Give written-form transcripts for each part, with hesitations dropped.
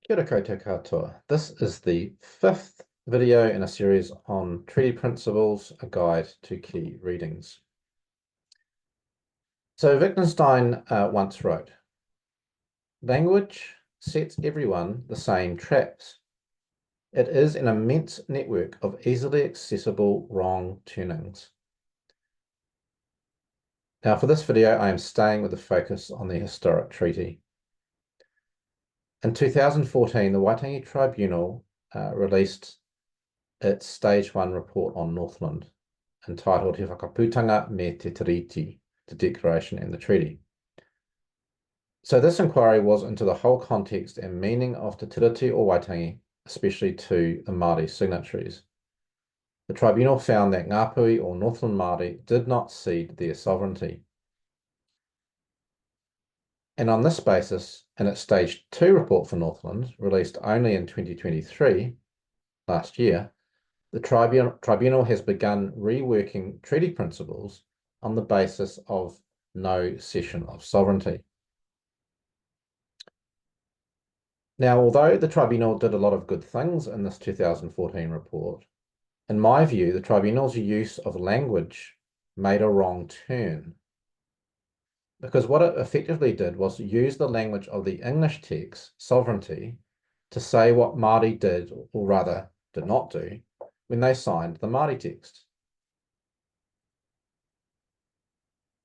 Kia ora koutou katoa. This is the fifth video in a series on treaty principles, a guide to key readings. So Wittgenstein once wrote, "Language sets everyone the same traps. It is an immense network of easily accessible wrong turnings." Now for this video, I am staying with the focus on the historic treaty. In 2014, the Waitangi Tribunal released its Stage 1 report on Northland, entitled He Whakaputanga me te Tiriti, the Declaration and the Treaty. So this inquiry was into the whole context and meaning of Te Tiriti or Waitangi, especially to the Māori signatories. The tribunal found that Ngāpuhi or Northland Māori did not cede their sovereignty. And on this basis, in its Stage 2 report for Northland, released only in 2023, last year, the tribunal has begun reworking treaty principles on the basis of no cession of sovereignty. Now, although the tribunal did a lot of good things in this 2014 report, in my view, the tribunal's use of language made a wrong turn, because what it effectively did was use the language of the English text, sovereignty, to say what Māori did, or rather did not do, when they signed the Māori text.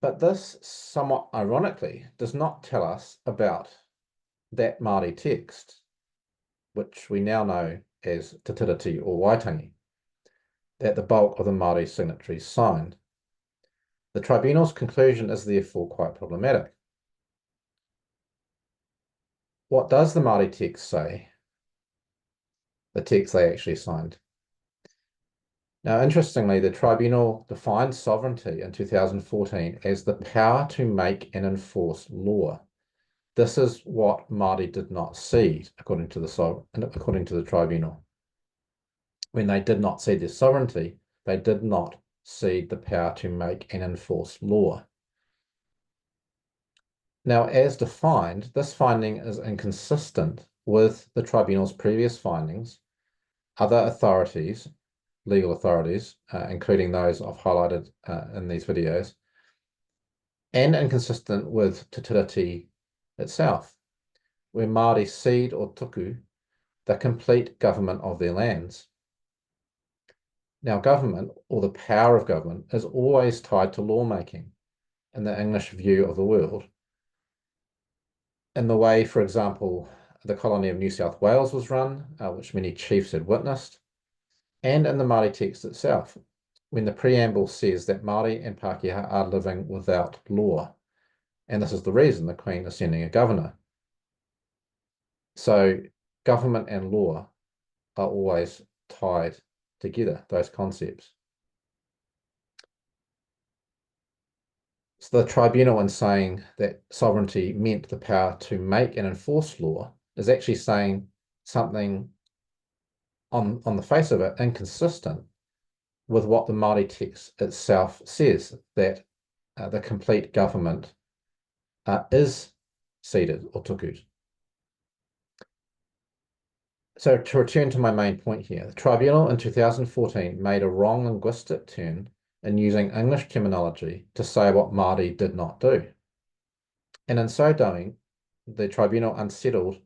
But this, somewhat ironically, does not tell us about that Māori text, which we now know as Te Tiriti or Waitangi, that the bulk of the Māori signatories signed. The tribunal's conclusion is therefore quite problematic. What does the Māori text say? The text they actually signed. Now, interestingly, the tribunal defined sovereignty in 2014 as the power to make and enforce law. This is what Māori did not cede, according to the tribunal. When they did not cede their sovereignty, they did not cede the power to make and enforce law. Now, as defined, this finding is inconsistent with the tribunal's previous findings. Other authorities, legal authorities, including those I've highlighted in these videos, and inconsistent with Te Tiriti itself, where Māori cede or tuku the complete government of their lands. Now, government, or the power of government, is always tied to lawmaking in the English view of the world. In the way, for example, the colony of New South Wales was run, which many chiefs had witnessed, and in the Māori text itself, when the preamble says that Māori and Pākehā are living without law. And this is the reason the Queen is sending a governor. So government and law are always tied together, those concepts. So the tribunal, in saying that sovereignty meant the power to make and enforce law, is actually saying something on the face of it inconsistent with what the Māori text itself says, that the complete government is ceded or tuku. So to return to my main point here, the tribunal in 2014 made a wrong linguistic turn in using English terminology to say what Māori did not do. And in so doing, the tribunal unsettled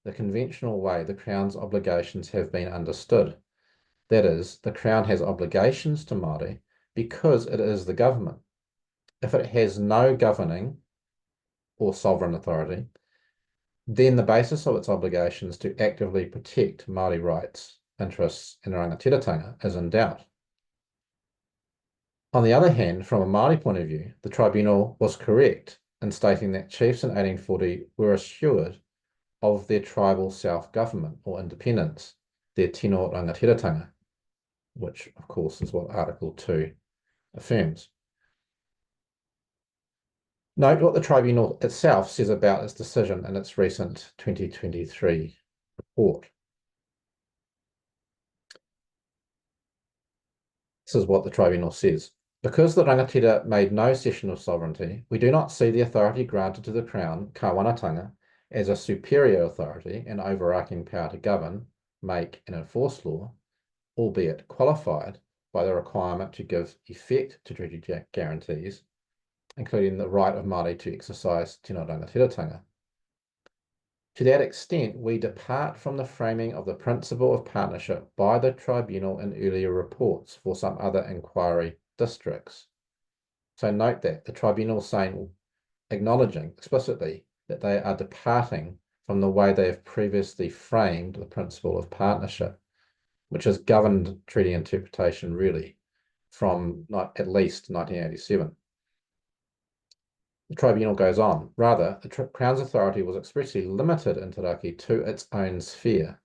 the conventional way the Crown's obligations have been understood. That is, the Crown has obligations to Māori because it is the government. If it has no governing or sovereign authority, then the basis of its obligations to actively protect Māori rights, interests, and rangatiratanga is in doubt. On the other hand, from a Māori point of view, the tribunal was correct in stating that chiefs in 1840 were assured of their tribal self-government or independence, their tino rangatiratanga, which of course is what Article 2 affirms. Note what the tribunal itself says about its decision in its recent 2023 report. This is what the tribunal says. Because the rangatira made no cession of sovereignty, we do not see the authority granted to the Crown, ka wanatanga, as a superior authority and overarching power to govern, make, and enforce law, albeit qualified by the requirement to give effect to treaty guarantees, including the right of Māori to exercise tino rangatiratanga. To that extent, we depart from the framing of the principle of partnership by the tribunal in earlier reports for some other inquiry districts. So note that the tribunal is acknowledging explicitly that they are departing from the way they have previously framed the principle of partnership, which has governed treaty interpretation really from at least 1987. The tribunal goes on. Rather, the Crown's authority was expressly limited in Te Raki to its own sphere.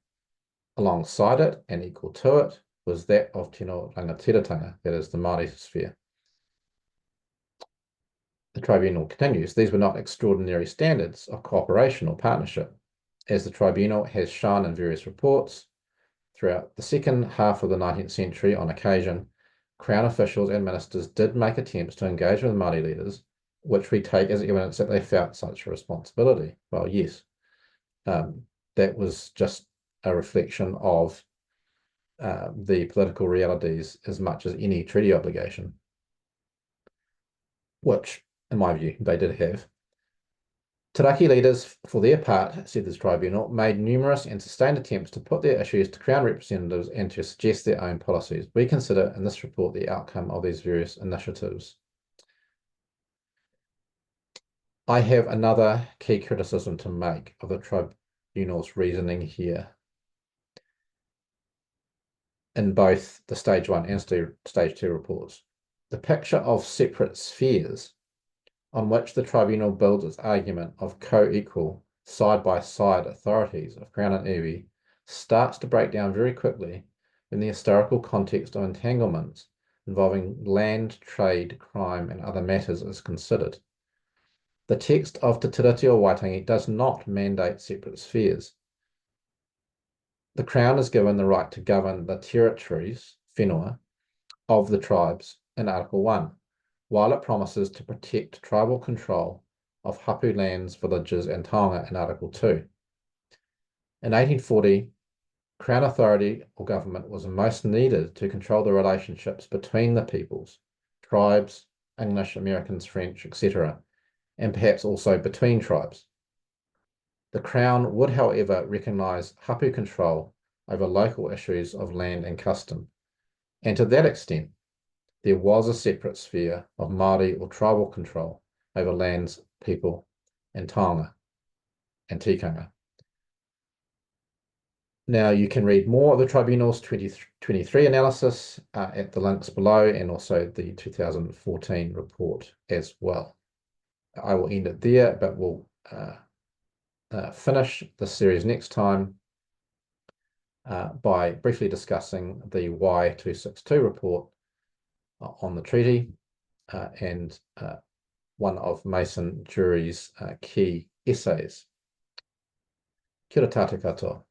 Alongside it and equal to it was that of tino rangatiratanga, that is the Māori sphere. The tribunal continues, these were not extraordinary standards of cooperation or partnership. As the tribunal has shown in various reports, throughout the second half of the 19th century, on occasion, Crown officials and ministers did make attempts to engage with Māori leaders, which we take as evidence that they felt such a responsibility. Well, yes, that was just a reflection of the political realities as much as any treaty obligation, which, in my view, they did have. Te Raki leaders, for their part, said this tribunal, made numerous and sustained attempts to put their issues to Crown representatives and to suggest their own policies. We consider in this report the outcome of these various initiatives. I have another key criticism to make of the tribunal's reasoning here in both the stage 1 and stage 2 reports. The picture of separate spheres on which the tribunal builds its argument of co-equal side-by-side authorities of Crown and Iwi starts to break down very quickly when the historical context of entanglements involving land, trade, crime, and other matters is considered. The text of Te Tiriti o Waitangi does not mandate separate spheres. The Crown is given the right to govern the territories, whenua, of the tribes in Article 1, while it promises to protect tribal control of hapu lands, villages, and taonga in Article 2. In 1840, Crown authority or government was most needed to control the relationships between the peoples, tribes, English, Americans, French, etc., and perhaps also between tribes. The Crown would, however, recognise hapu control over local issues of land and custom, and to that extent, there was a separate sphere of Māori or tribal control over lands, people, and taonga and tikanga. Now, you can read more of the Tribunal's 2023 analysis at the links below, and also the 2014 report as well. I will end it there, but we'll finish the series next time by briefly discussing the Y262 report on the treaty and one of Mason Jury's key essays. Kia ora tātou katoa.